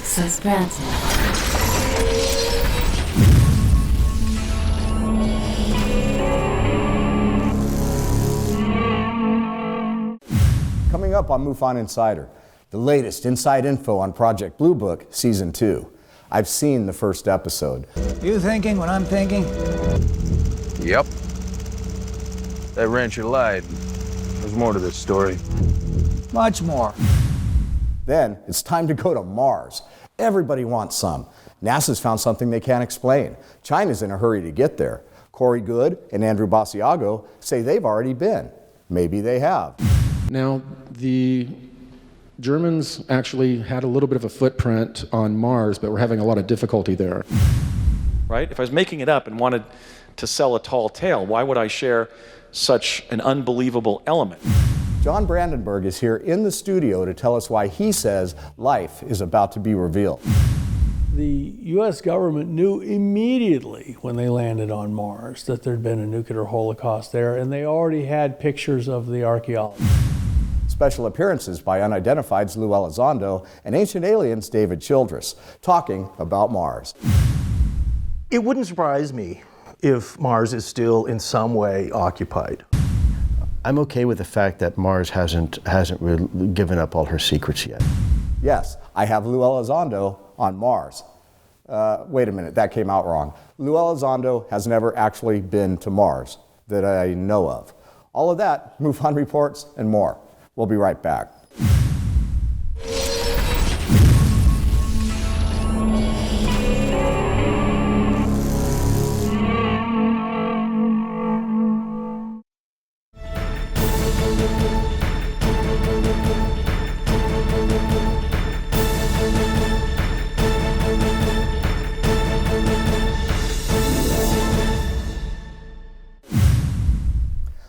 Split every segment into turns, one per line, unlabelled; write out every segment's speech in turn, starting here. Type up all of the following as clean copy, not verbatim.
Access granted.
Coming up on MUFOn Insider, the latest inside info on Project Blue Book Season 2. I've seen the first episode.
You thinking what I'm thinking?
Yep. That rancher lied. There's more to this story.
Much more.
Then it's time to go to Mars. Everybody wants some. NASA's found something they can't explain. China's in a hurry to get there. Corey Goode and Andrew Basiago say they've already been. Maybe they have.
Now, the Germans actually had a little bit of a footprint on Mars, but were having a lot of difficulty there.
Right? If I was making it up and wanted to sell a tall tale, why would I share such an unbelievable element?
John Brandenburg is here in the studio to tell us why he says life is about to be revealed.
The U.S. government knew immediately when they landed on Mars that there'd been a nuclear holocaust there, and they already had pictures of the archaeology.
Special appearances by Unidentified's Lou Elizondo and Ancient Aliens' David Childress, talking about Mars.
It wouldn't surprise me if Mars is still in some way occupied.
I'm okay with the fact that Mars hasn't really given up all her secrets yet.
Yes, I have Lou Elizondo on Mars. Wait a minute, that came out wrong. Lou Elizondo has never actually been to Mars that I know of. All of that, MUFON reports, and more. We'll be right back.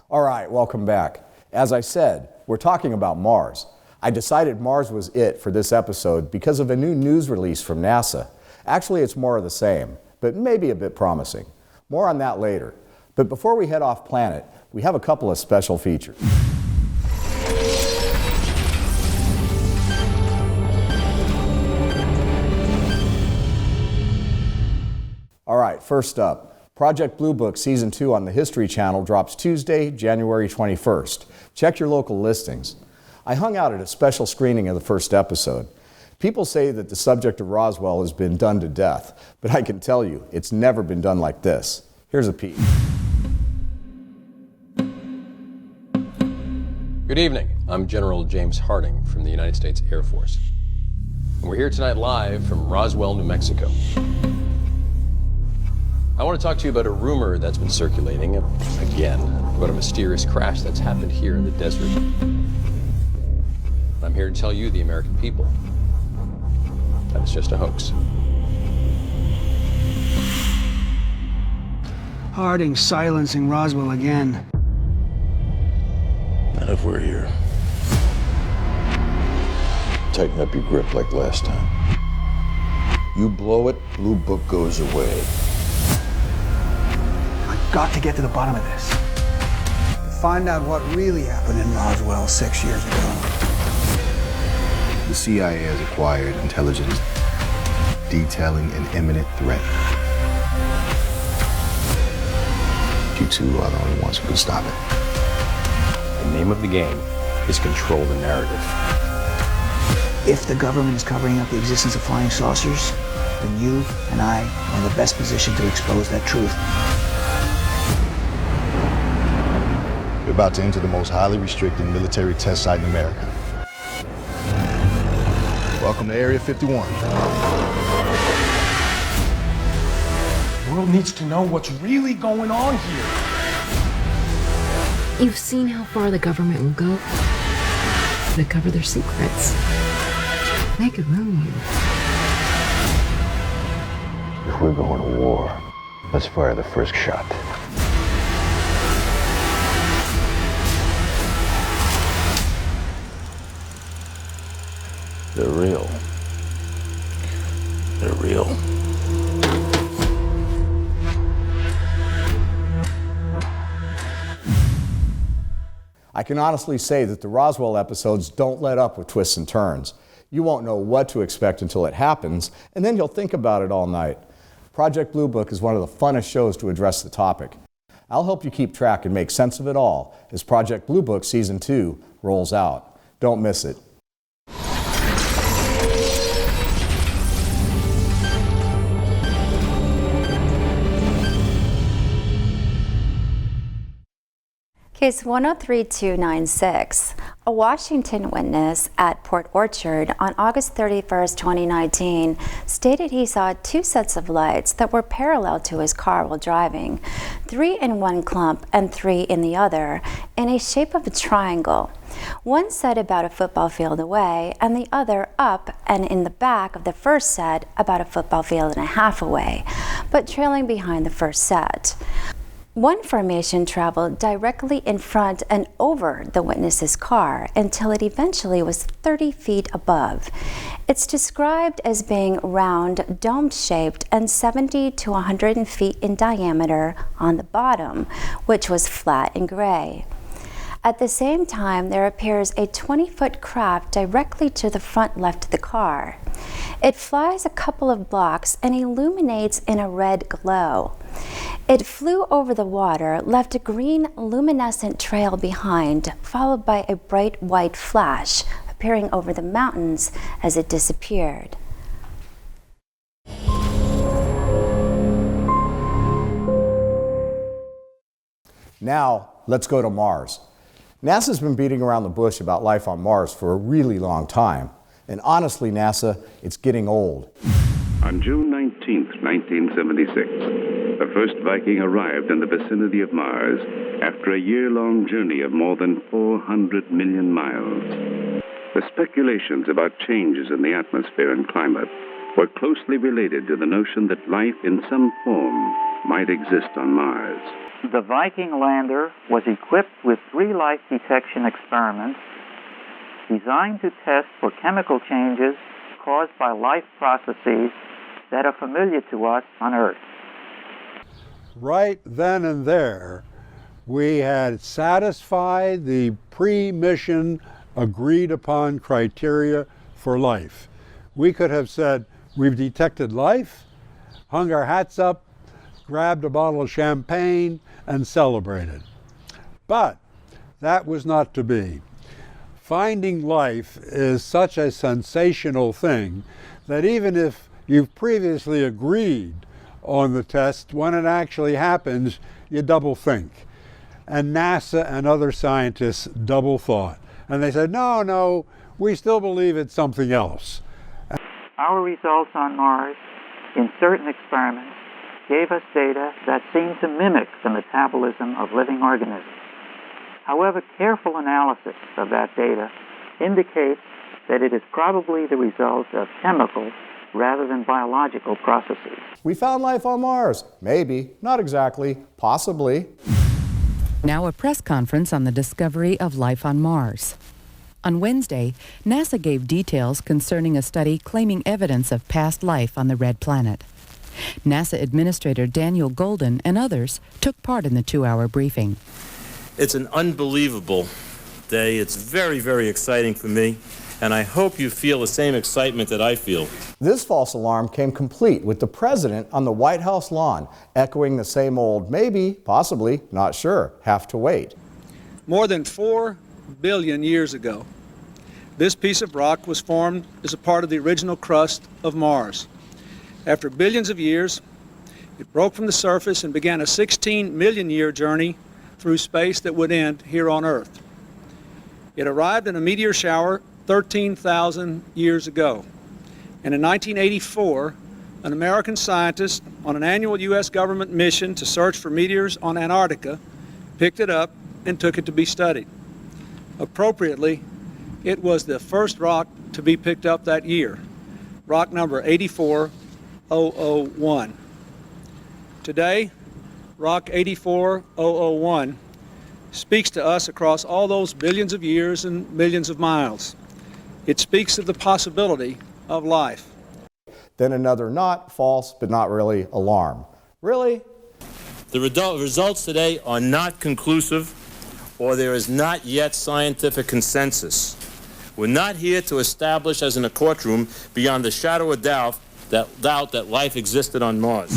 All right, welcome back. As I said, we're talking about Mars. I decided Mars was it for this episode because of a new news release from NASA. Actually, it's more of the same, but maybe a bit promising. More on that later. But before we head off planet, we have a couple of special features. All right, first up. Project Blue Book Season 2 on the History Channel drops Tuesday, January 21st. Check your local listings. I hung out at a special screening of the first episode. People say that the subject of Roswell has been done to death, but I can tell you, it's never been done like this. Here's a peek.
Good evening. I'm General James Harding from the United States Air Force. And we're here tonight live from Roswell, New Mexico. I want to talk to you about a rumor that's been circulating, again, about a mysterious crash that's happened here in the desert. I'm here to tell you, the American people, that it's just a hoax.
Harding silencing Roswell again.
Not if we're here. Tighten up your grip like last time. You blow it, Blue Book goes away.
Got to get to the bottom of this. To find out what really happened in Roswell 6 years ago.
The CIA has acquired intelligence detailing an imminent threat. You two are the only ones who can stop it.
The name of the game is control the narrative.
If the government is covering up the existence of flying saucers, then you and I are in the best position to expose that truth.
We're about to enter the most highly restricted military test site in America. Welcome to Area 51.
The world needs to know what's really going on here.
You've seen how far the government will go to cover their secrets. They could ruin you.
If we're going to war, let's fire the first shot. They're real. They're real.
I can honestly say that the Roswell episodes don't let up with twists and turns. You won't know what to expect until it happens, and then you'll think about it all night. Project Blue Book is one of the funnest shows to address the topic. I'll help you keep track and make sense of it all as Project Blue Book Season 2 rolls out. Don't miss it.
Case 103296. A Washington witness at Port Orchard on August 31st, 2019, stated he saw two sets of lights that were parallel to his car while driving, 3 in one clump and 3 in the other, in a shape of a triangle. One set about a football field away, and the other up and in the back of the first set about a football field and a half away, but trailing behind the first set. One formation traveled directly in front and over the witness's car until it eventually was 30 feet above. It's described as being round, dome-shaped, and 70 to 100 feet in diameter on the bottom, which was flat and gray. At the same time, there appears a 20-foot craft directly to the front left of the car. It flies a couple of blocks and illuminates in a red glow. It flew over the water, left a green luminescent trail behind, followed by a bright white flash appearing over the mountains as it disappeared.
Now, let's go to Mars. NASA's been beating around the bush about life on Mars for a really long time. And honestly, NASA, it's getting old.
On June 19, 1976, the first Viking arrived in the vicinity of Mars after a year-long journey of more than 400 million miles. The speculations about changes in the atmosphere and climate were closely related to the notion that life in some form might exist on Mars.
The Viking lander was equipped with 3 life detection experiments designed to test for chemical changes caused by life processes that are familiar to us on Earth.
Right then and there, we had satisfied the pre-mission agreed upon criteria for life. We could have said, we've detected life, hung our hats up, grabbed a bottle of champagne, and celebrated. But that was not to be. Finding life is such a sensational thing that even if you've previously agreed on the test, when it actually happens, you double think. And NASA and other scientists double thought. And they said, no, we still believe it's something else.
Our results on Mars in certain experiments gave us data that seemed to mimic the metabolism of living organisms. However, careful analysis of that data indicates that it is probably the result of chemical rather than biological processes.
We found life on Mars. Maybe, not exactly, possibly.
Now a press conference on the discovery of life on Mars. On Wednesday, NASA gave details concerning a study claiming evidence of past life on the red planet. NASA Administrator Daniel Golden and others took part in the 2-hour briefing.
It's an unbelievable day. It's very, very exciting for me, and I hope you feel the same excitement that I feel.
This false alarm came complete with the president on the White House lawn, echoing the same old maybe, possibly, not sure, have to wait.
More than 4 billion years ago, this piece of rock was formed as a part of the original crust of Mars. After billions of years, it broke from the surface and began a 16 million year journey through space that would end here on Earth. It arrived in a meteor shower 13,000 years ago. And in 1984, an American scientist on an annual U.S. government mission to search for meteors on Antarctica picked it up and took it to be studied. Appropriately, it was the first rock to be picked up that year, rock number 84001. Today, rock 84001 speaks to us across all those billions of years and millions of miles. It speaks of the possibility of life.
Then another not false, but not really alarm. Really?
The results today are not conclusive, or there is not yet scientific consensus We're not here to establish, as in a courtroom, beyond the shadow of doubt that life existed on Mars.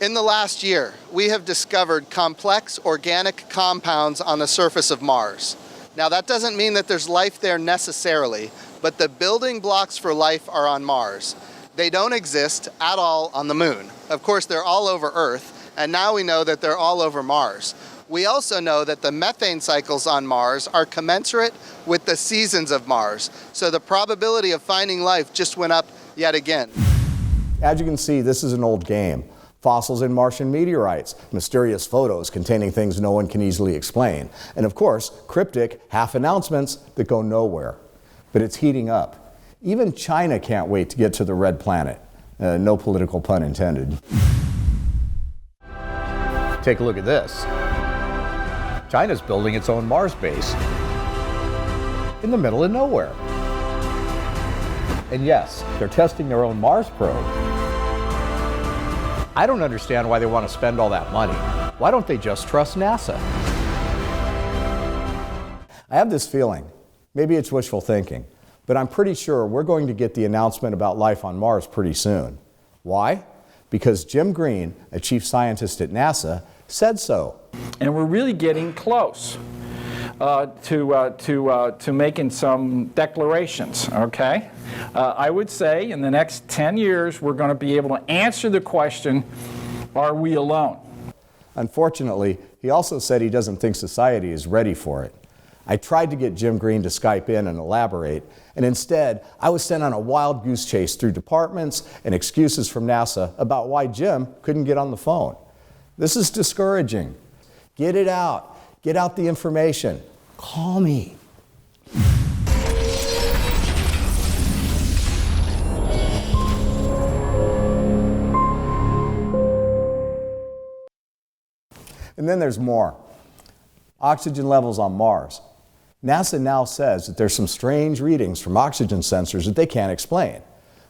In the last year, we have discovered complex organic compounds on the surface of Mars. Now, that doesn't mean that there's life there necessarily, but the building blocks for life are on Mars. They don't exist at all on the moon. Of course, they're all over Earth, and now we know that they're all over Mars. We also know that the methane cycles on Mars are commensurate with the seasons of Mars, so the probability of finding life just went up yet again.
As you can see, this is an old game. Fossils in Martian meteorites, mysterious photos containing things no one can easily explain, and of course, cryptic half announcements that go nowhere. But it's heating up. Even China can't wait to get to the red planet. No political pun intended. Take a look at this. China's building its own Mars base in the middle of nowhere. And yes, they're testing their own Mars probe. I don't understand why they want to spend all that money. Why don't they just trust NASA? I have this feeling, maybe it's wishful thinking, but I'm pretty sure we're going to get the announcement about life on Mars pretty soon. Why? Because Jim Green, a chief scientist at NASA, said so.
And we're really getting close to making some declarations, okay? I would say in the next 10 years, we're going to be able to answer the question, are we alone?
Unfortunately, he also said he doesn't think society is ready for it. I tried to get Jim Green to Skype in and elaborate, and instead, I was sent on a wild goose chase through departments and excuses from NASA about why Jim couldn't get on the phone. This is discouraging. Get it out. Get out the information. Call me. And then there's more. Oxygen levels on Mars. NASA now says that there's some strange readings from oxygen sensors that they can't explain.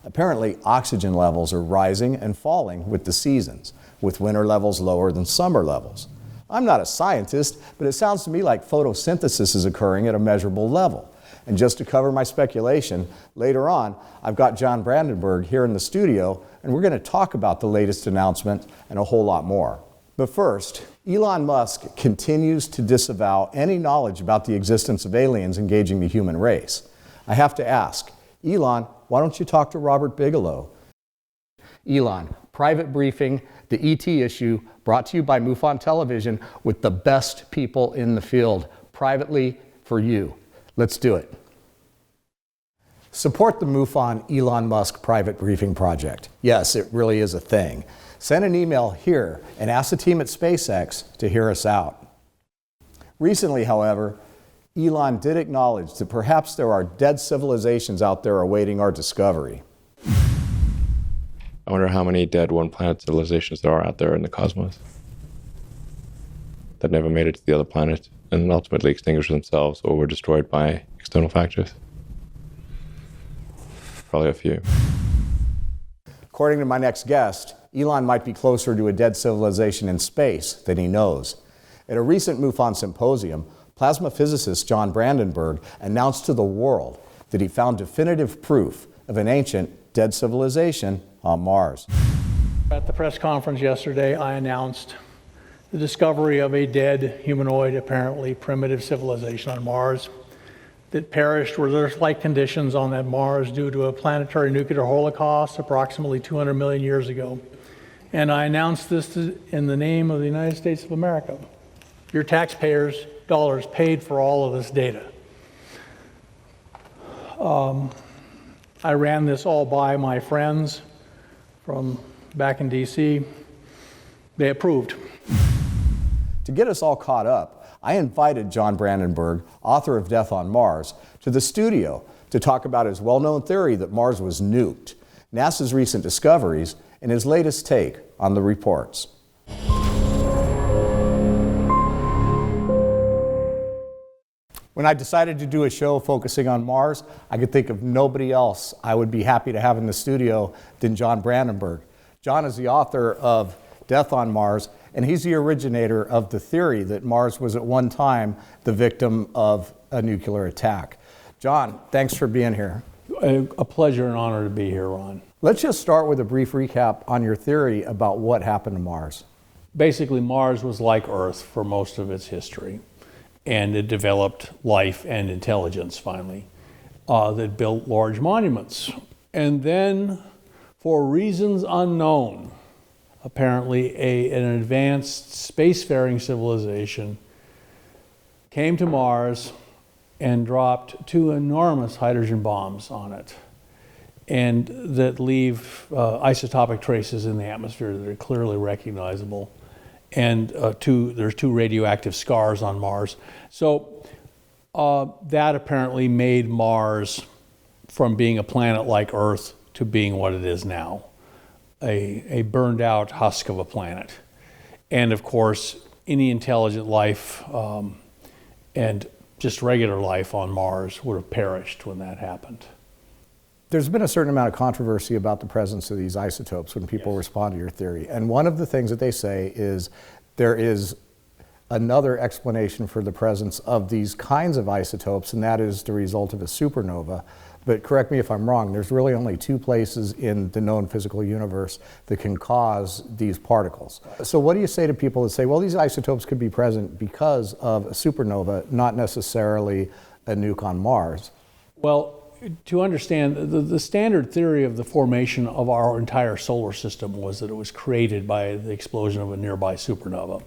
Apparently, oxygen levels are rising and falling with the seasons, with winter levels lower than summer levels. I'm not a scientist, but it sounds to me like photosynthesis is occurring at a measurable level. And just to cover my speculation, later on, I've got John Brandenburg here in the studio, and we're going to talk about the latest announcement and a whole lot more. But first, Elon Musk continues to disavow any knowledge about the existence of aliens engaging the human race. I have to ask, Elon, why don't you talk to Robert Bigelow? Elon, private briefing, the ET issue, brought to you by MUFOn Television with the best people in the field, privately for you. Let's do it. Support the MUFON Elon Musk private briefing project. Yes, it really is a thing. Send an email here and ask the team at SpaceX to hear us out. Recently, however, Elon did acknowledge that perhaps there are dead civilizations out there awaiting our discovery.
I wonder how many dead one-planet civilizations there are out there in the cosmos that never made it to the other planet and ultimately extinguished themselves or were destroyed by external factors. Probably a few.
According to my next guest, Elon might be closer to a dead civilization in space than he knows. At a recent MUFON symposium, plasma physicist John Brandenburg announced to the world that he found definitive proof of an ancient dead civilization on Mars.
At the press conference yesterday, I announced the discovery of a dead humanoid, apparently primitive civilization on Mars that perished with Earth-like conditions on that Mars due to a planetary nuclear holocaust approximately 200 million years ago. And I announced this in the name of the United States of America. Your taxpayers' dollars paid for all of this data. I ran this all by my friends from back in DC. They approved.
To get us all caught up, I invited John Brandenburg, author of Death on Mars, to the studio to talk about his well-known theory that Mars was nuked, NASA's recent discoveries, and his latest take on the reports. When I decided to do a show focusing on Mars, I could think of nobody else I would be happy to have in the studio than John Brandenburg. John is the author of Death on Mars, and he's the originator of the theory that Mars was at one time the victim of a nuclear attack. John, thanks for being here.
A pleasure and honor to be here, Ron.
Let's just start with a brief recap on your theory about what happened to Mars.
Basically, Mars was like Earth for most of its history, and it developed life and intelligence finally that built large monuments. And then, for reasons unknown, apparently an advanced spacefaring civilization came to Mars and dropped 2 enormous hydrogen bombs on it, and that leave isotopic traces in the atmosphere that are clearly recognizable. And there's 2 radioactive scars on Mars. So that apparently made Mars from being a planet like Earth to being what it is now, a burned out husk of a planet. And of course, any intelligent life and just regular life on Mars would have perished when that happened.
There's been a certain amount of controversy about the presence of these isotopes when people respond to your theory. And one of the things that they say is there is another explanation for the presence of these kinds of isotopes, and that is the result of a supernova. But correct me if I'm wrong, there's really only 2 places in the known physical universe that can cause these particles. So what do you say to people that say, well, these isotopes could be present because of a supernova, not necessarily a nuke on Mars?
Well, to understand, the standard theory of the formation of our entire solar system was that it was created by the explosion of a nearby supernova.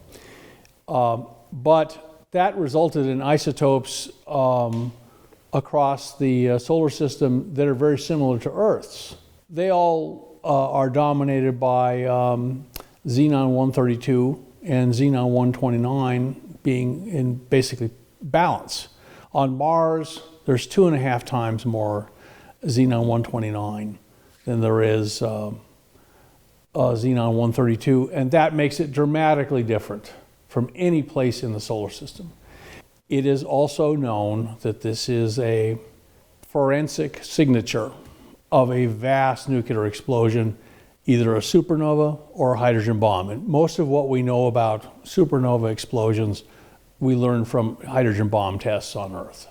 But that resulted in isotopes across the solar system that are very similar to Earth's. They all are dominated by xenon-132 and xenon-129 being in basically balance. On Mars, there's 2.5 times more xenon-129 than there is xenon-132, and that makes it dramatically different from any place in the solar system. It is also known that this is a forensic signature of a vast nuclear explosion, either a supernova or a hydrogen bomb. And most of what we know about supernova explosions, we learned from hydrogen bomb tests on Earth.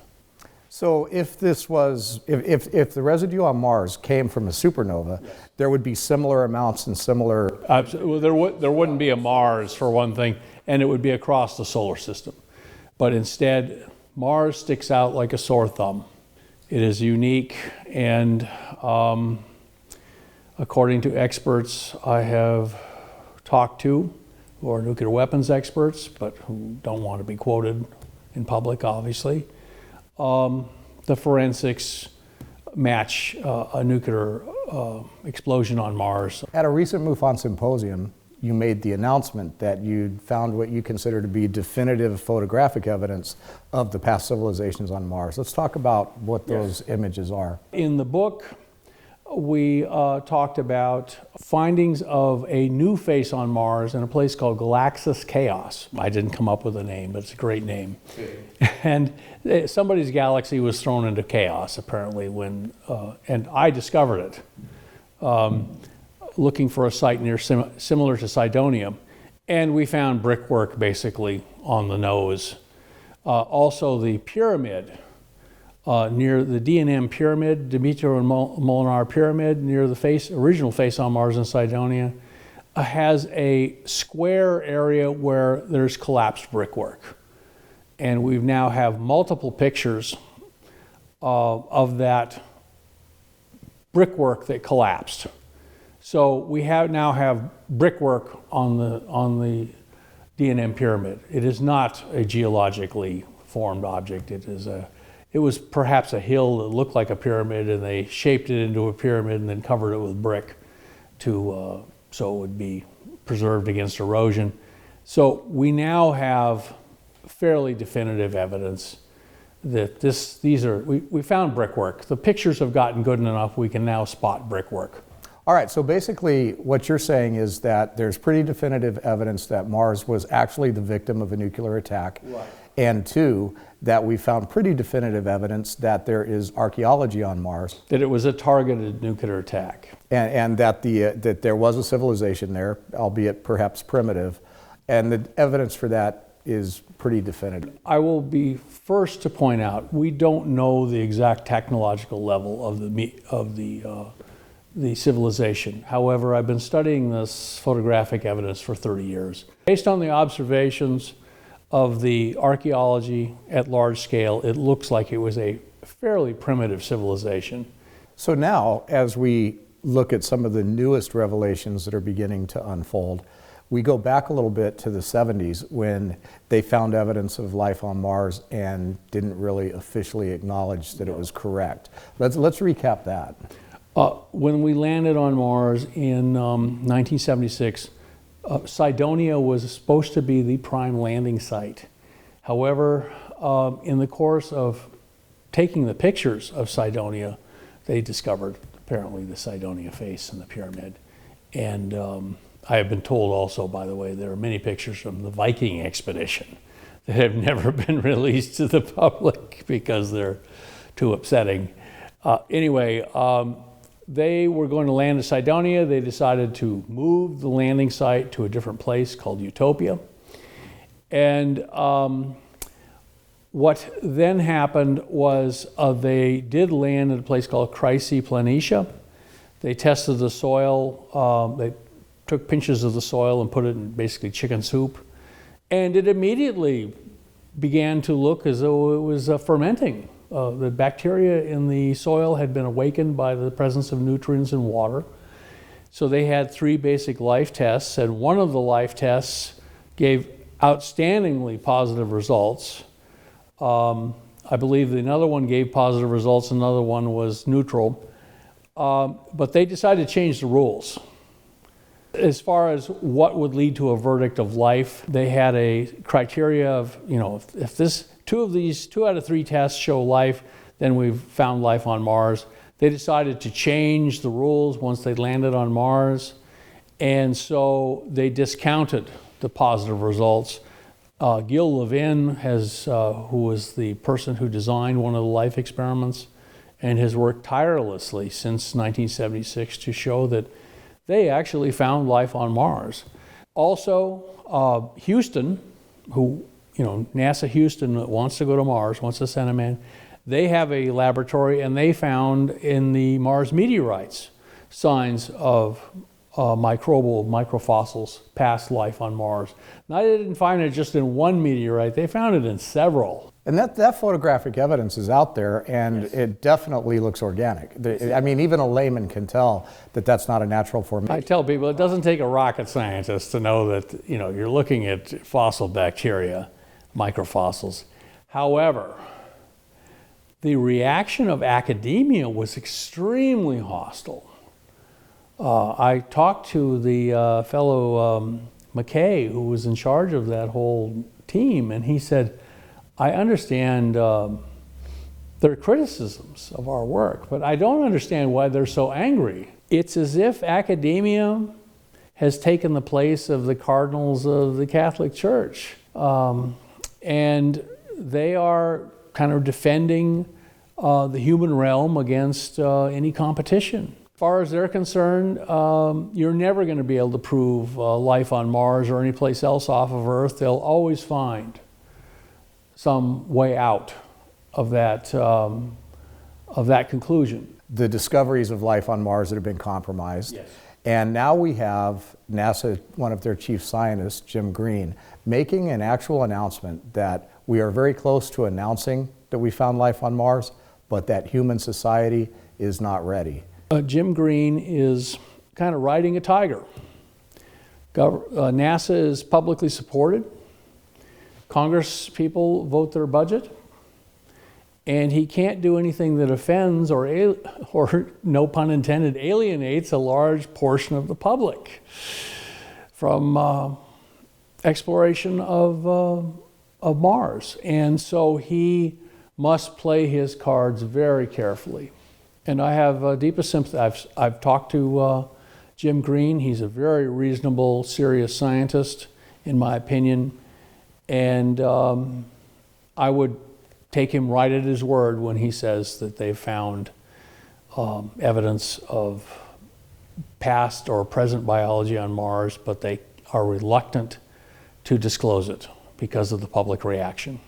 So if this was, if the residue on Mars came from a supernova, yes, there would be similar amounts and similar...
Well, there wouldn't be a Mars, for one thing, and it would be across the solar system. But instead, Mars sticks out like a sore thumb. It is unique, and according to experts I have talked to, who are nuclear weapons experts, but who don't want to be quoted in public, obviously, the forensics match a nuclear explosion on Mars.
At a recent MUFOn symposium, you made the announcement that you'd found what you consider to be definitive photographic evidence of the past civilizations on Mars. Let's talk about what those images are.
In the book, we talked about findings of a new face on Mars in a place called Galaxis Chaos. I didn't come up with a name, but it's a great name. And somebody's galaxy was thrown into chaos, apparently, when, and I discovered it, looking for a site near similar to Cydonia. And we found brickwork, basically, on the nose. Also, the pyramid, near the D&M pyramid, Demeter and Molinar pyramid, near the original face on Mars in Cydonia, has a square area where there's collapsed brickwork. And we now have multiple pictures of that brickwork that collapsed. So we now have brickwork on the D&M pyramid. It is not a geologically formed object. It was perhaps a hill that looked like a pyramid, and they shaped it into a pyramid and then covered it with brick so it would be preserved against erosion. So we now have fairly definitive evidence that we found brickwork. The pictures have gotten good enough we can now spot brickwork.
All right, so basically what you're saying is that there's pretty definitive evidence that Mars was actually the victim of a nuclear attack. Right. And 2, that we found pretty definitive evidence that there is archaeology on Mars.
That it was a targeted nuclear attack.
And that there was a civilization there, albeit perhaps primitive. And the evidence for that is pretty definitive.
I will be first to point out, we don't know the exact technological level of the civilization. However, I've been studying this photographic evidence for 30 years. Based on the observations of the archaeology at large scale, it looks like it was a fairly primitive civilization.
So now, as we look at some of the newest revelations that are beginning to unfold, we go back a little bit to the 70s when they found evidence of life on Mars and didn't really officially acknowledge that it was correct. Let's recap that.
When we landed on Mars in 1976, Cydonia was supposed to be the prime landing site. However, in the course of taking the pictures of Cydonia, they discovered apparently the Cydonia face in the pyramid. And I have been told also, by the way, there are many pictures from the Viking expedition that have never been released to the public because they're too upsetting. Anyway, they were going to land at Cydonia. They decided to move the landing site to a different place called Utopia. And what then happened was they did land at a place called Chrysi Planitia. They tested the soil. They took pinches of the soil and put it in basically chicken soup. And it immediately began to look as though it was fermenting. The bacteria in the soil had been awakened by the presence of nutrients in water. So they had 3 basic life tests, and one of the life tests gave outstandingly positive results. I believe another one gave positive results, another one was neutral. But they decided to change the rules. As far as what would lead to a verdict of life, they had a criteria of, if this 2 out of 3 tests show life, then we've found life on Mars. They decided to change the rules once they landed on Mars, and so they discounted the positive results. Gil Levin who was the person who designed one of the life experiments, and has worked tirelessly since 1976 to show that they actually found life on Mars. Also, Houston, who, NASA Houston wants to go to Mars, wants to send a man, they have a laboratory, and they found in the Mars meteorites signs of microfossils, past life on Mars. Now, they didn't find it just in one meteorite, they found it in several.
And that photographic evidence is out there, and yes, it definitely looks organic. I mean, even a layman can tell that that's not a natural formation.
I tell people it doesn't take a rocket scientist to know that, you're looking at fossil bacteria, microfossils. However, the reaction of academia was extremely hostile. I talked to the fellow McKay, who was in charge of that whole team, and he said, I understand their criticisms of our work, but I don't understand why they're so angry. It's as if academia has taken the place of the cardinals of the Catholic Church. And they are kind of defending the human realm against any competition. As far as they're concerned, you're never going to be able to prove life on Mars or any place else off of Earth. They'll always find some way out of that conclusion.
The discoveries of life on Mars that have been compromised.
Yes.
And now we have NASA, one of their chief scientists, Jim Green, making an actual announcement that we are very close to announcing that we found life on Mars, but that human society is not ready.
Jim Green is kind of riding a tiger. NASA is publicly supported. Congress people vote their budget, and he can't do anything that offends or no pun intended, alienates a large portion of the public from exploration of Mars. And so he must play his cards very carefully. And I have deepest sympathy. I've talked to Jim Green. He's a very reasonable, serious scientist, in my opinion. And I would take him right at his word when he says that they've found evidence of past or present biology on Mars, but they are reluctant to disclose it because of the public reaction.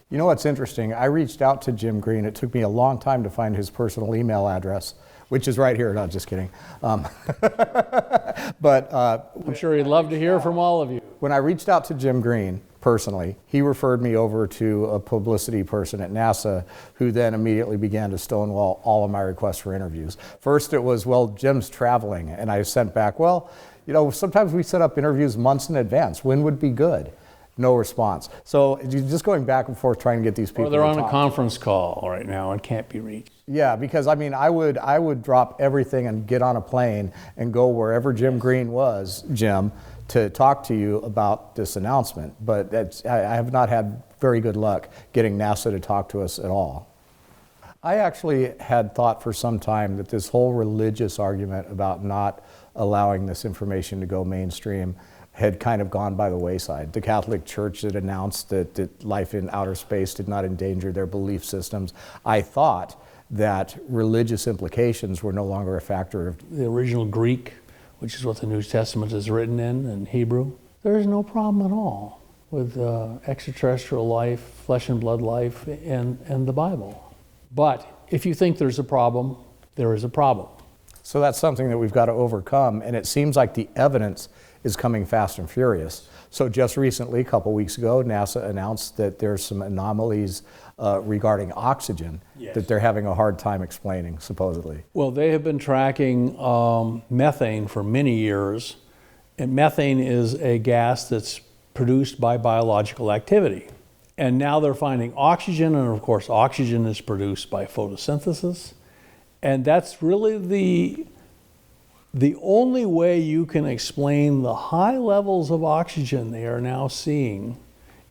You know what's interesting? I reached out to Jim Green. It took me a long time to find his personal email address, which is right here. No, just kidding. But
I'm sure he'd love to hear from all of you.
When I reached out to Jim Green personally, he referred me over to a publicity person at NASA who then immediately began to stonewall all of my requests for interviews. First it was, well, Jim's traveling. And I sent back, well, you know, sometimes we set up interviews months in advance. When would be good? No response. So you're just going back and forth trying to get these people.
Or they're on a conference call right now and can't be reached.
Yeah, because I mean, I would drop everything and get on a plane and go wherever Jim Green was, Jim, to talk to you about this announcement. But I have not had very good luck getting NASA to talk to us at all. I actually had thought for some time that this whole religious argument about not allowing this information to go mainstream had kind of gone by the wayside. The Catholic Church had announced that life in outer space did not endanger their belief systems. I thought that religious implications were no longer a factor of
the original Greek, which is what the New Testament is written in Hebrew. There is no problem at all with extraterrestrial life, flesh and blood life, and the Bible. But if you think there's a problem, there is a problem.
So that's something that we've got to overcome, and it seems like the evidence is coming fast and furious. So just recently, a couple weeks ago, NASA announced that there's some anomalies regarding oxygen that they're having a hard time explaining, supposedly.
Well, they have been tracking methane for many years, and methane is a gas that's produced by biological activity. And now they're finding oxygen, and of course oxygen is produced by photosynthesis. And that's really the only way you can explain the high levels of oxygen they are now seeing.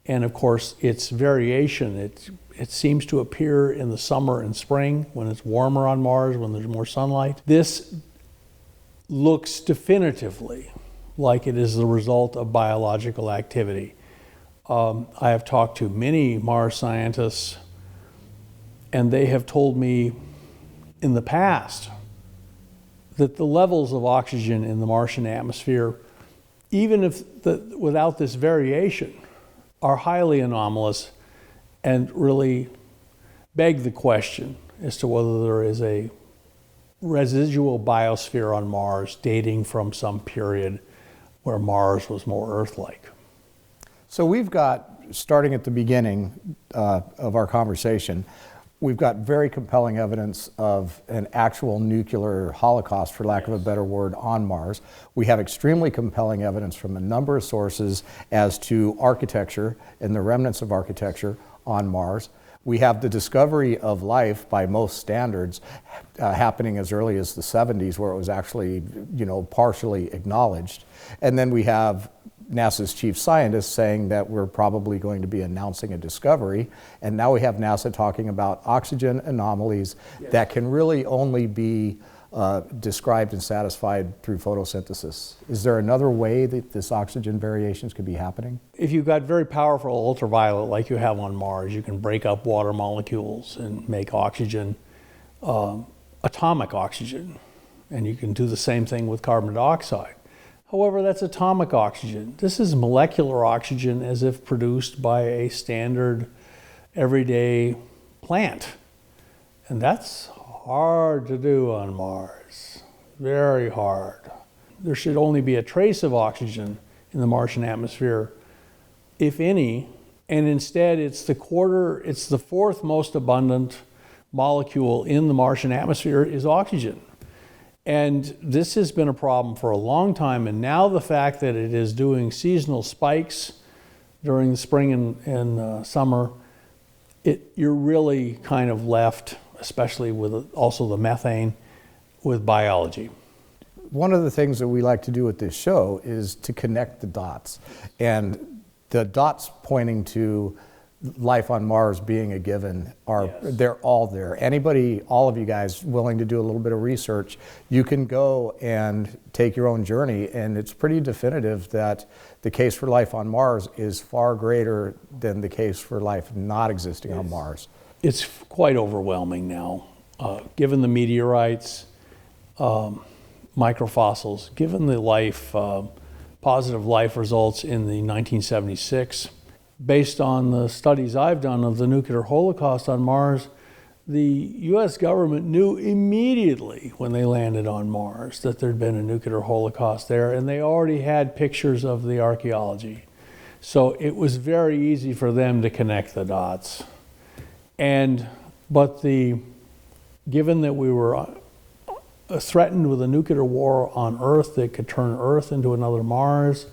And of course, its variation, it seems to appear in the summer and spring when it's warmer on Mars, when there's more sunlight. This looks definitively like it is the result of biological activity. I have talked to many Mars scientists, and they have told me in the past that the levels of oxygen in the Martian atmosphere, even if without this variation, are highly anomalous and really beg the question as to whether there is a residual biosphere on Mars dating from some period where Mars was more Earth-like.
So we've got, starting at the beginning of our conversation, we've got very compelling evidence of an actual nuclear holocaust, for lack of a better word, on Mars. We have extremely compelling evidence from a number of sources as to architecture and the remnants of architecture on Mars. We have the discovery of life by most standards happening as early as the 70s, where it was actually, partially acknowledged. And then we have NASA's chief scientist saying that we're probably going to be announcing a discovery. And now we have NASA talking about oxygen anomalies that can really only be described and satisfied through photosynthesis. Is there another way that this oxygen variations could be happening?
If you've got very powerful ultraviolet like you have on Mars, you can break up water molecules and make oxygen, atomic oxygen. And you can do the same thing with carbon dioxide. However, that's atomic oxygen. This is molecular oxygen as if produced by a standard everyday plant. And that's hard to do on Mars, very hard. There should only be a trace of oxygen in the Martian atmosphere, if any, and instead it's the fourth most abundant molecule in the Martian atmosphere is oxygen. And this has been a problem for a long time, and now the fact that it is doing seasonal spikes during the spring and summer, you're really kind of left, especially with also the methane, with biology.
One of the things that we like to do with this show is to connect the dots. And the dots pointing to life on Mars being a given they're all there. Anybody, all of you guys willing to do a little bit of research, you can go and take your own journey, and it's pretty definitive that the case for life on Mars is far greater than the case for life not existing on Mars.
It's quite overwhelming now, given the meteorites, microfossils, given the positive life results in the 1976 based on the studies I've done of the nuclear holocaust on Mars, the US government knew immediately when they landed on Mars that there'd been a nuclear holocaust there, and they already had pictures of the archaeology. So it was very easy for them to connect the dots. But given that we were threatened with a nuclear war on Earth that could turn Earth into another Mars,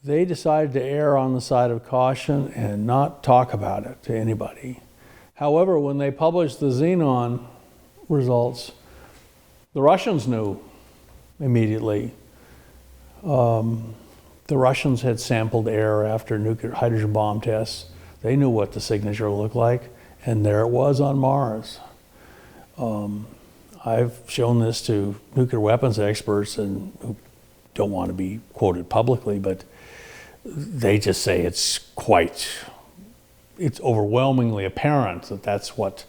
they decided to err on the side of caution and not talk about it to anybody. However, when they published the xenon results, the Russians knew immediately. The Russians had sampled air after nuclear hydrogen bomb tests. They knew what the signature looked like, and there it was on Mars. I've shown this to nuclear weapons experts and who don't want to be quoted publicly, but they just say it's overwhelmingly apparent that that's what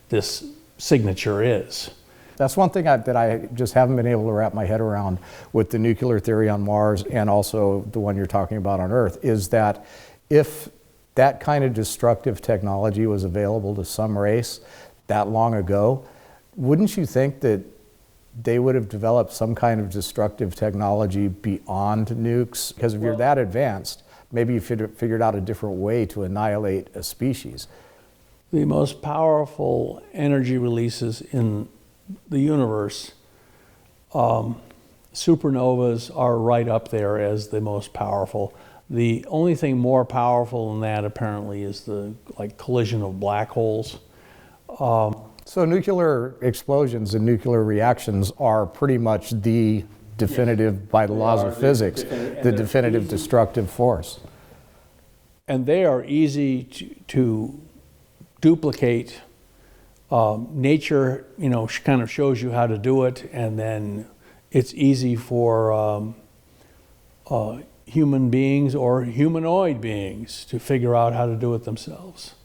this signature is.
That's one thing that I just haven't been able to wrap my head around with the nuclear theory on Mars and also the one you're talking about on Earth, is that if that kind of destructive technology was available to some race that long ago, wouldn't you think that they would have developed some kind of destructive technology beyond nukes? Because if you're that advanced, maybe you figured out a different way to annihilate a species.
The most powerful energy releases in the universe, supernovas are right up there as the most powerful. The only thing more powerful than that apparently is the collision of black holes.
So nuclear explosions and nuclear reactions are pretty much the definitive, by the laws of physics, the definitive destructive force.
And they are easy to duplicate. Nature, kind of shows you how to do it, and then it's easy for human beings or humanoid beings to figure out how to do it themselves.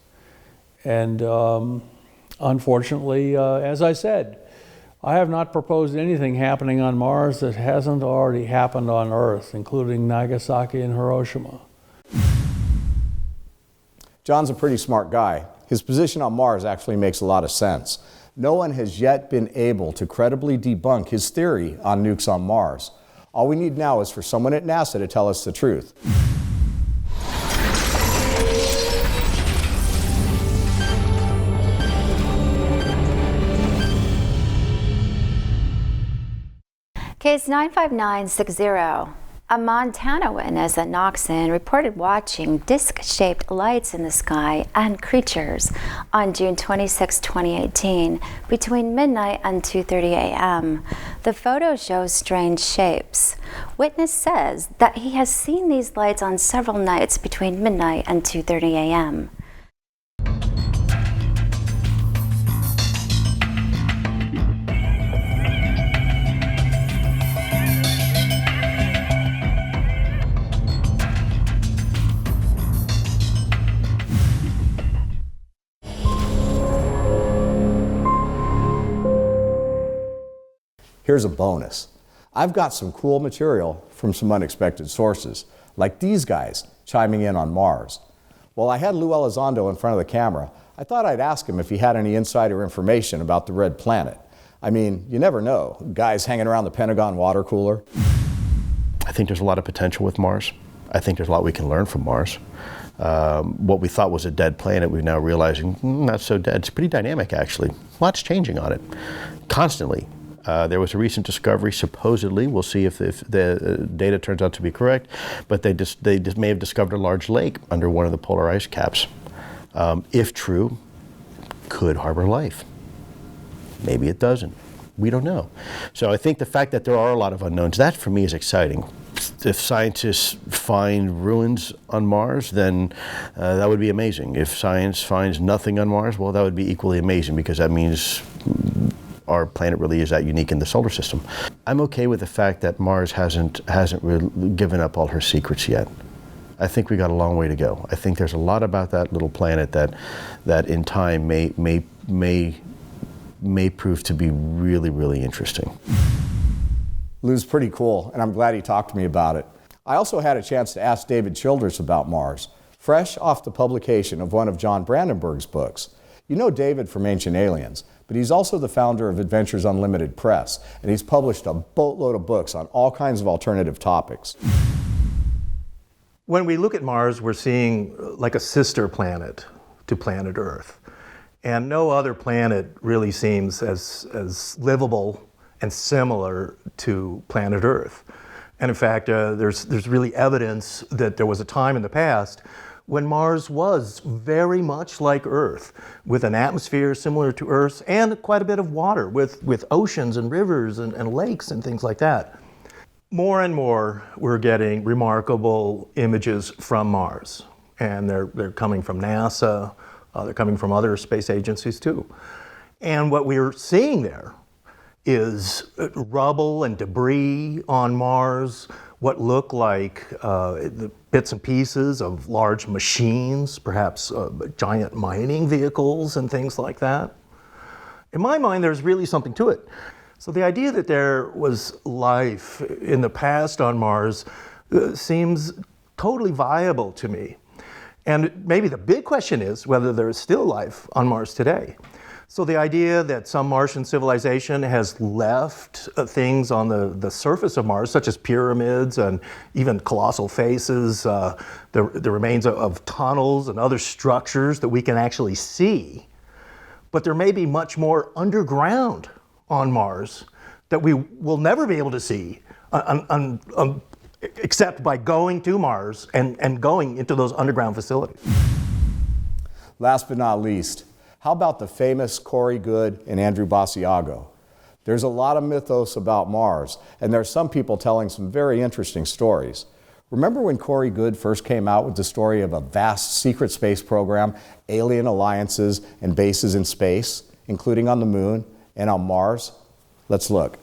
And unfortunately, as I said, I have not proposed anything happening on Mars that hasn't already happened on Earth, including Nagasaki and Hiroshima.
John's a pretty smart guy. His position on Mars actually makes a lot of sense. No one has yet been able to credibly debunk his theory on nukes on Mars. All we need now is for someone at NASA to tell us the truth.
Case 95960. A Montana witness at Knoxon reported watching disc-shaped lights in the sky and creatures on June 26, 2018, between midnight and 2:30 a.m. The photo shows strange shapes. Witness says that he has seen these lights on several nights between midnight and 2:30 a.m.
Here's a bonus. I've got some cool material from some unexpected sources, like these guys chiming in on Mars. While I had Lou Elizondo in front of the camera, I thought I'd ask him if he had any insider information about the red planet. I mean, you never know. Guys hanging around the Pentagon water cooler.
I think there's a lot of potential with Mars. I think there's a lot we can learn from Mars. What we thought was a dead planet, we're now realizing not so dead. It's pretty dynamic, actually. Lots changing on it, constantly. There was a recent discovery, supposedly, we'll see if the data turns out to be correct, but they may have discovered a large lake under one of the polar ice caps. If true, could harbor life. Maybe it doesn't. We don't know. So I think the fact that there are a lot of unknowns, that for me is exciting. If scientists find ruins on Mars, then that would be amazing. If science finds nothing on Mars, well, that would be equally amazing, because that means our planet really is that unique in the solar system. I'm okay with the fact that Mars hasn't really given up all her secrets yet. I think we got a long way to go. I think there's a lot about that little planet that in time may prove to be really, really interesting.
Lou's pretty cool, and I'm glad he talked to me about it. I also had a chance to ask David Childress about Mars. fresh off the publication of one of John Brandenburg's books. You know David from Ancient Aliens, but he's also the founder of Adventures Unlimited Press, and he's published a boatload of books on all kinds of alternative topics.
When we look at Mars, we're seeing like a sister planet to planet Earth. And no other planet really seems as livable and similar to planet Earth. And in fact, there's really evidence that there was a time in the past when Mars was very much like Earth, with an atmosphere similar to Earth's and quite a bit of water, with oceans and rivers and lakes and things like that. More and more, we're getting remarkable images from Mars. And they're coming from NASA, they're coming from other space agencies too. And what we're seeing there is rubble and debris on Mars, what look like the bits and pieces of large machines, perhaps giant mining vehicles and things like that. In my mind, there's really something to it. So the idea that there was life in the past on Mars seems totally viable to me. And maybe the big question is whether there is still life on Mars today. So the idea that some Martian civilization has left things on the surface of Mars, such as pyramids and even colossal faces, the remains of tunnels and other structures that we can actually see. But there may be much more underground on Mars that we will never be able to see except by going to Mars and going into those underground facilities.
Last but not least, how about the famous Corey Goode and Andrew Basiago? There's a lot of mythos about Mars, and there's some people telling some very interesting stories. Remember when Corey Goode first came out with the story of a vast secret space program, alien alliances, and bases in space, including on the Moon and on Mars? Let's look.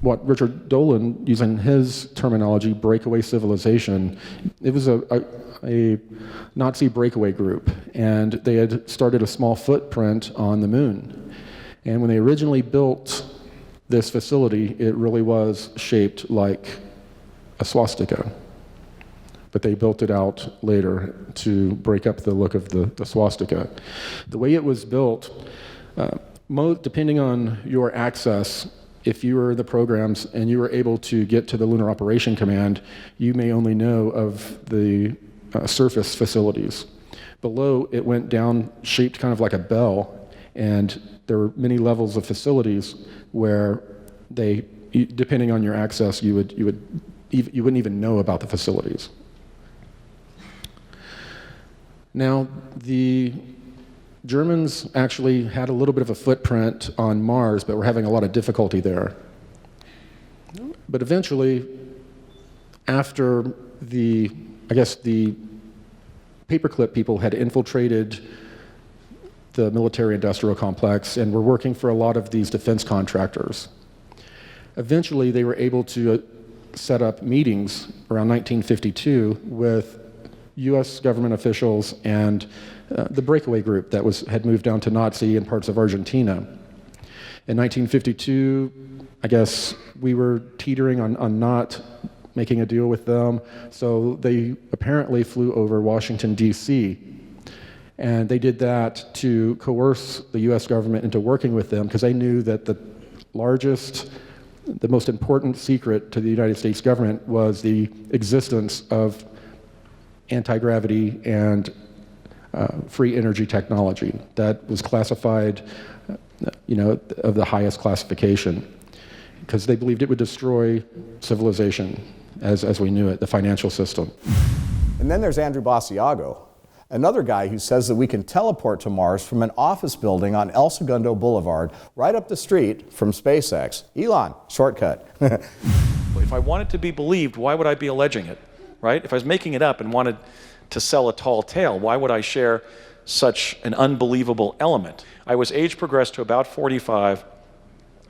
What Richard Dolan, using his terminology, breakaway civilization, it was a Nazi breakaway group, and they had started a small footprint on the Moon. And when they originally built this facility, it really was shaped like a swastika. But they built it out later to break up the look of the swastika. The way it was built, depending on your access, if you were the programs and you were able to get to the Lunar Operation Command, you may only know of the surface facilities. Below, it went down shaped kind of like a bell, and there were many levels of facilities where they, depending on your access, you wouldn't even know about the facilities. Now, the Germans actually had a little bit of a footprint on Mars, but were having a lot of difficulty there. But eventually, after the paperclip people had infiltrated the military-industrial complex and were working for a lot of these defense contractors, eventually they were able to set up meetings around 1952 with U.S. government officials and the breakaway group that had moved down to Nazi in parts of Argentina. In 1952, I guess we were teetering on not making a deal with them, so they apparently flew over Washington, D.C., and they did that to coerce the U.S. government into working with them because they knew that the most important secret to the United States government was the existence of anti-gravity and free energy technology that was classified, of the highest classification, because they believed it would destroy civilization as we knew it, the financial system.
And then there's Andrew Basiago, another guy who says that we can teleport to Mars from an office building on El Segundo Boulevard, right up the street from SpaceX. Elon, shortcut.
If I wanted to be believed, why would I be alleging it, right? If I was making it up and wanted to sell a tall tale, why would I share such an unbelievable element? I was age progressed to about 45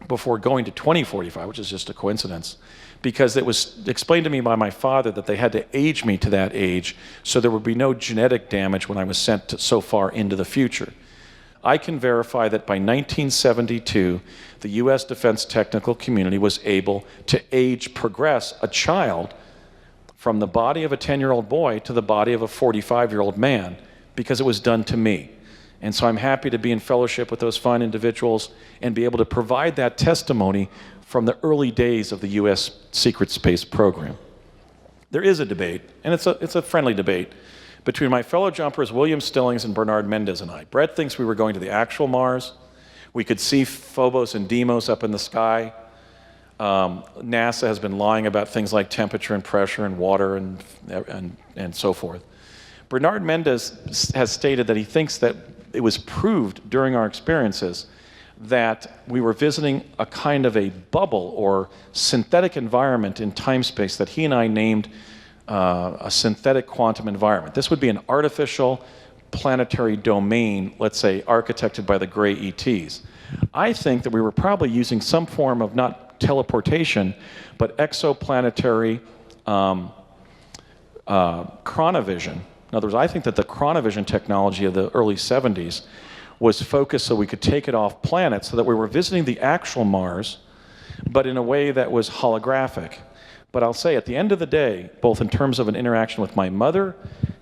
before going to 2045, which is just a coincidence, because it was explained to me by my father that they had to age me to that age so there would be no genetic damage when I was sent so far into the future. I can verify that by 1972, the U.S. defense technical community was able to age progress a child from the body of a 10-year-old boy to the body of a 45-year-old man, because it was done to me. And so I'm happy to be in fellowship with those fine individuals and be able to provide that testimony from the early days of the U.S. secret space program. There is a debate, and it's a friendly debate, between my fellow jumpers William Stillings and Bernard Mendez and I. Brett thinks we were going to the actual Mars. We could see Phobos and Deimos up in the sky. NASA has been lying about things like temperature and pressure and water and so forth. Bernard Mendez has stated that he thinks that it was proved during our experiences that we were visiting a kind of a bubble or synthetic environment in time-space that he and I named a synthetic quantum environment. This would be an artificial planetary domain, let's say, architected by the gray ETs. I think that we were probably using some form of not teleportation, but exoplanetary chronovision. In other words, I think that the chronovision technology of the early 70s was focused so we could take it off planet so that we were visiting the actual Mars, but in a way that was holographic. But I'll say, at the end of the day, both in terms of an interaction with my mother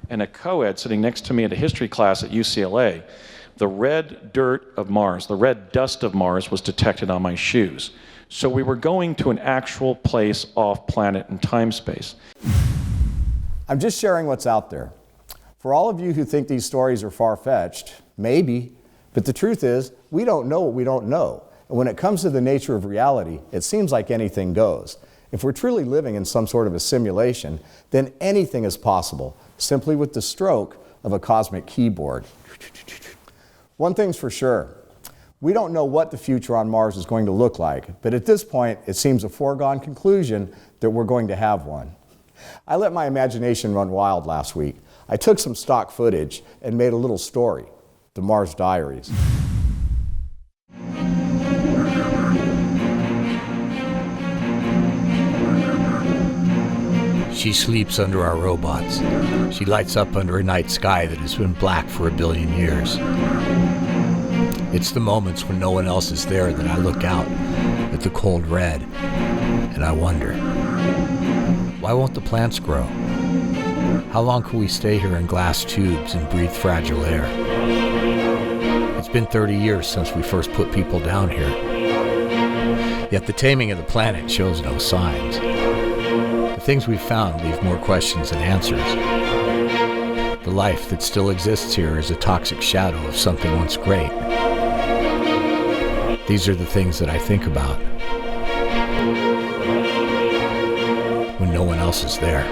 and a co-ed sitting next to me at a history class at UCLA, the red dirt of Mars, the red dust of Mars was detected on my shoes. So we were going to an actual place off planet in time-space.
I'm just sharing what's out there. For all of you who think these stories are far-fetched, maybe, but the truth is, we don't know what we don't know. And when it comes to the nature of reality, it seems like anything goes. If we're truly living in some sort of a simulation, then anything is possible, simply with the stroke of a cosmic keyboard. One thing's for sure, we don't know what the future on Mars is going to look like, but at this point, it seems a foregone conclusion that we're going to have one. I let my imagination run wild last week. I took some stock footage and made a little story, the Mars Diaries.
She sleeps under our robots. She lights up under a night sky that has been black for 1 billion years. It's the moments when no one else is there that I look out at the cold red and I wonder, why won't the plants grow? How long can we stay here in glass tubes and breathe fragile air? It's been 30 years since we first put people down here. Yet the taming of the planet shows no signs. The things we've found leave more questions than answers. The life that still exists here is a toxic shadow of something once great. These are the things that I think about when no one else is there.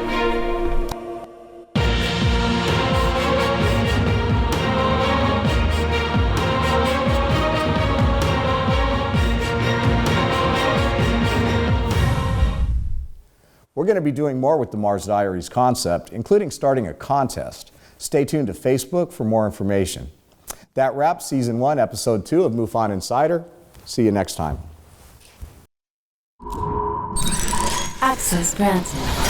We're going to be doing more with the Mars Diaries concept, including starting a contest. Stay tuned to Facebook for more information. That wraps Season 1, Episode 2 of MUFOn Insider. See you next time.
Access granted.